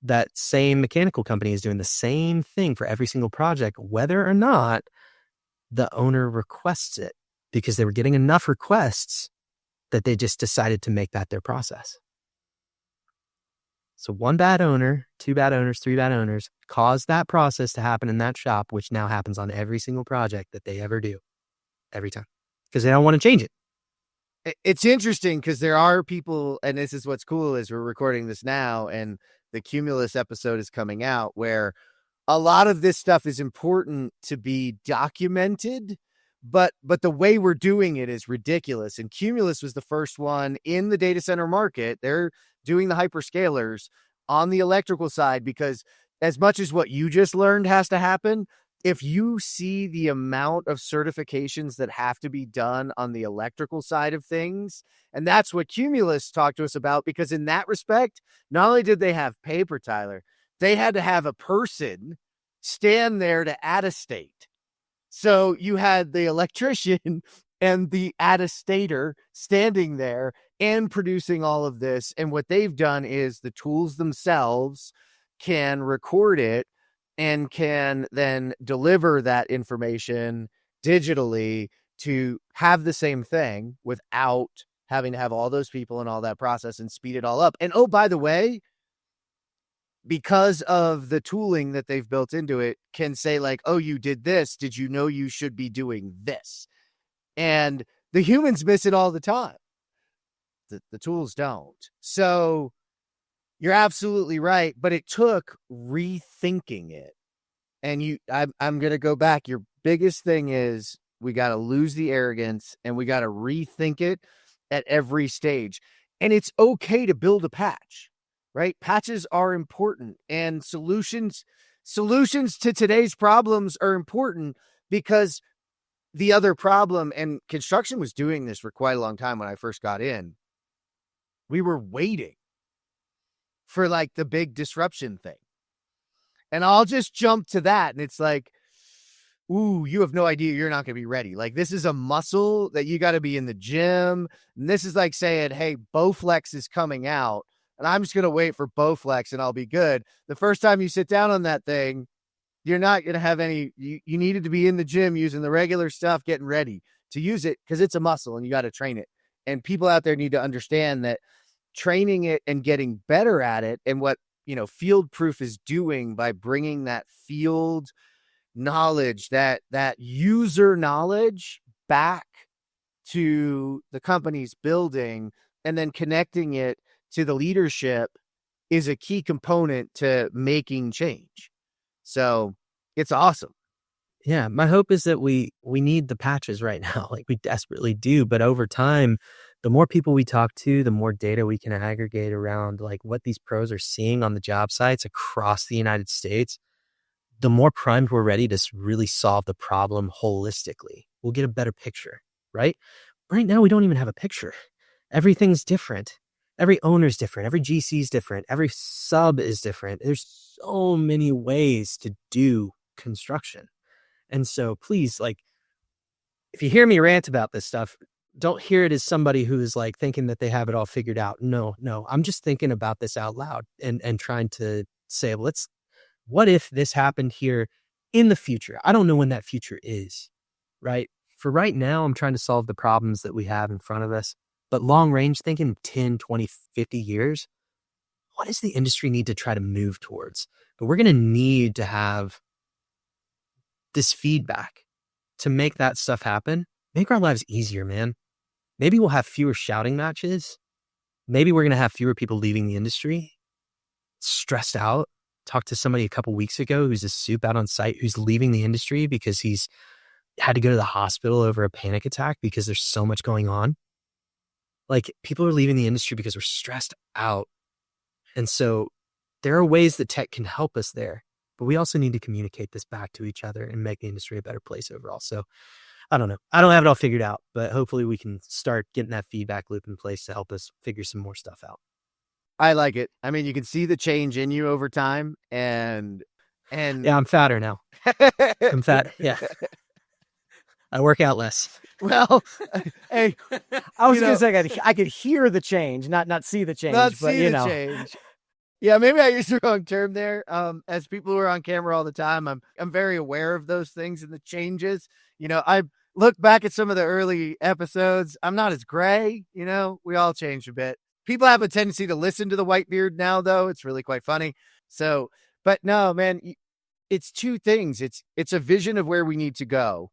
that same mechanical company is doing the same thing for every single project, whether or not the owner requests it, because they were getting enough requests that they just decided to make that their process. So 1 bad owner, 2 bad owners, 3 bad owners caused that process to happen in that shop, which now happens on every single project that they ever do, every time, because they don't want to change it. It's interesting because there are people, and this is what's cool is we're recording this now and the Cumulus episode is coming out, where a lot of this stuff is important to be documented, but the way we're doing it is ridiculous. And Cumulus was the first one in the data center market. They're doing the hyperscalers on the electrical side, because as much as what you just learned has to happen, if you see the amount of certifications that have to be done on the electrical side of things, and that's what Cumulus talked to us about, because in that respect, not only did they have paper, Tyler, they had to have a person stand there to attestate. So you had the electrician and the attestator standing there and producing all of this. And what they've done is the tools themselves can record it and can then deliver that information digitally to have the same thing without having to have all those people and all that process and speed it all up. And oh, by the way, because of the tooling that they've built into it, can say like, oh, you did this. Did you know you should be doing this? And the humans miss it all the time. The tools don't. So you're absolutely right. But it took rethinking it. And I'm going to go back. Your biggest thing is we got to lose the arrogance and we got to rethink it at every stage. And it's okay to build a patch. Right? Patches are important, and solutions to today's problems are important, because the other problem, and construction was doing this for quite a long time when I first got in, we were waiting for like the big disruption thing. And I'll just jump to that. And it's like, ooh, you have no idea, you're not going to be ready. Like, this is a muscle that you got to be in the gym. And this is like saying, hey, Bowflex is coming out and I'm just going to wait for Bowflex and I'll be good. The first time you sit down on that thing, you're not going to have any, you needed to be in the gym using the regular stuff, getting ready to use it because it's a muscle and you got to train it. And people out there need to understand that training it and getting better at it, and what, FieldProof is doing by bringing that field knowledge, that user knowledge back to the company's building and then connecting it to the leadership is a key component to making change. So it's awesome. Yeah, my hope is that we need the patches right now, like we desperately do. But over time, the more people we talk to, the more data we can aggregate around like what these pros are seeing on the job sites across the United States, the more primed we're ready to really solve the problem holistically. We'll get a better picture, right? Right now, we don't even have a picture. Everything's different. Every owner's different. Every GC is different. Every sub is different. There's so many ways to do construction. And so please, like, if you hear me rant about this stuff, don't hear it as somebody who is like thinking that they have it all figured out. No, I'm just thinking about this out loud and trying to say, what if this happened here in the future? I don't know when that future is, right? For right now, I'm trying to solve the problems that we have in front of us. But long range thinking, 10, 20, 50 years, what does the industry need to try to move towards? But we're going to need to have this feedback to make that stuff happen, make our lives easier, man. Maybe we'll have fewer shouting matches. Maybe we're going to have fewer people leaving the industry, stressed out. Talked to somebody a couple weeks ago who's a soup out on site who's leaving the industry because he's had to go to the hospital over a panic attack because there's so much going on. Like, people are leaving the industry because we're stressed out. And so there are ways that tech can help us there, but we also need to communicate this back to each other and make the industry a better place overall. So I don't know. I don't have it all figured out, but hopefully we can start getting that feedback loop in place to help us figure some more stuff out. I like it. I mean, you can see the change in you over time, and yeah, I'm fatter now. I'm fat. Yeah. I work out less. Well, hey, I was going to say I could hear the change, not see the change, change. Yeah, maybe I used the wrong term there. As people who are on camera all the time, I'm very aware of those things and the changes. I look back at some of the early episodes. I'm not as gray. We all changed a bit. People have a tendency to listen to the white beard now, though. It's really quite funny. So, but no, man, it's two things. It's a vision of where we need to go,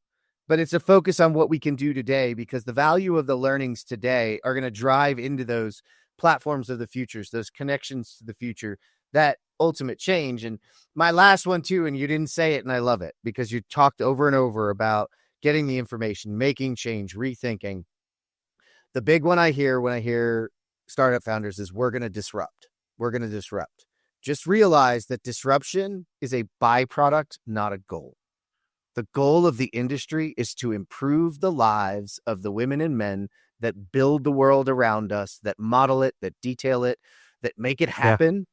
but it's a focus on what we can do today, because the value of the learnings today are going to drive into those platforms of the futures, those connections to the future, that ultimate change. And my last one too, and you didn't say it, and I love it because you talked over and over about getting the information, making change, rethinking. The big one I hear when I hear startup founders is we're going to disrupt. Just realize that disruption is a byproduct, not a goal. The goal of the industry is to improve the lives of the women and men that build the world around us, that model it, that detail it, that make it happen.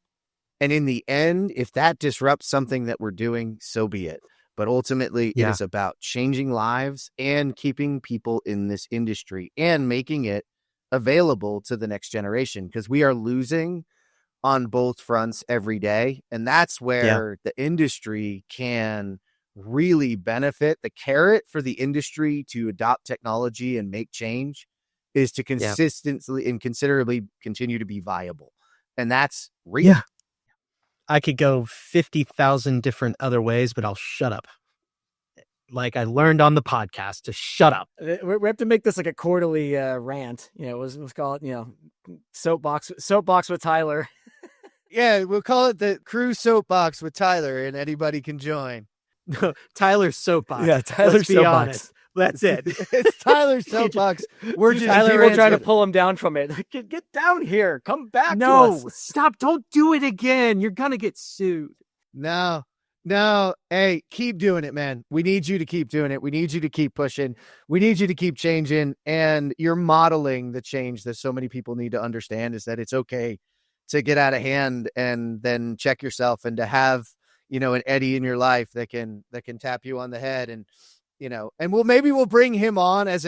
Yeah. And in the end, if that disrupts something that we're doing, so be it. But ultimately, it is about changing lives and keeping people in this industry and making it available to the next generation, because we are losing on both fronts every day. And that's where the industry can really benefit. The carrot for the industry to adopt technology and make change is to consistently and considerably continue to be viable. And that's real. Yeah. I could go 50,000 different other ways, but I'll shut up. Like I learned on the podcast to shut up. We have to make this like a quarterly rant. Let's call it, soapbox with Tyler. Yeah, we'll call it the Crew Soapbox with Tyler, and anybody can join. No, Tyler's Soapbox. Yeah, Tyler's Soapbox. Honest. That's it. It's Tyler's Soapbox. We're just people trying to pull him down from it. Get down here. Come back. No, stop. Don't do it again. You're going to get sued. No. Hey, keep doing it, man. We need you to keep doing it. We need you to keep pushing. We need you to keep changing. And you're modeling the change that so many people need to understand, is that it's okay to get out of hand and then check yourself, and to have, an Eddie in your life that can tap you on the head, and and we'll bring him on as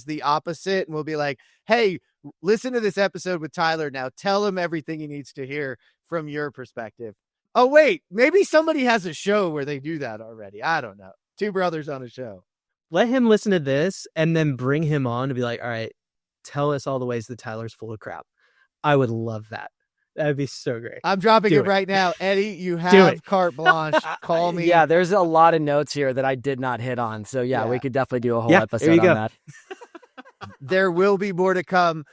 the opposite, and we'll be like, hey, listen to this episode with Tyler now. Tell him everything he needs to hear from your perspective. Oh, wait, maybe somebody has a show where they do that already. I don't know. Two brothers on a show. Let him listen to this and then bring him on to be like, all right, tell us all the ways that Tyler's full of crap. I would love that. That'd be so great. I'm dropping it right now. Eddie, you have carte blanche. Call me. Yeah, there's a lot of notes here that I did not hit on. So yeah, we could definitely do a whole episode on that. There will be more to come.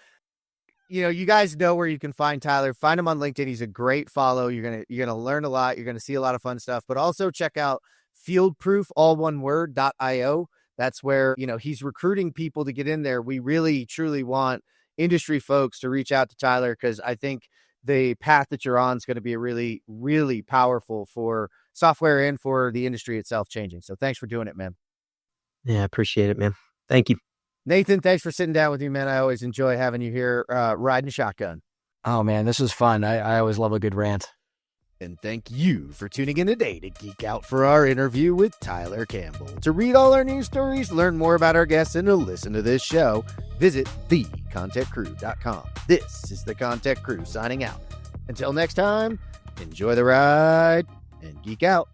You guys know where you can find Tyler. Find him on LinkedIn. He's a great follow. You're gonna learn a lot. You're gonna see a lot of fun stuff. But also check out FieldProof, all one word, .io. That's where he's recruiting people to get in there. We really truly want industry folks to reach out to Tyler, because I think the path that you're on is going to be a really, really powerful for software and for the industry itself changing. So thanks for doing it, man. Yeah, appreciate it, man. Thank you. Nathan, thanks for sitting down with me, man. I always enjoy having you here riding shotgun. Oh, man, this was fun. I always love a good rant. And thank you for tuning in today to geek out for our interview with Tyler Campbell. To read all our news stories, learn more about our guests, and to listen to this show, visit thecontechcrew.com. This is the ConTech Crew signing out. Until next time, enjoy the ride and geek out.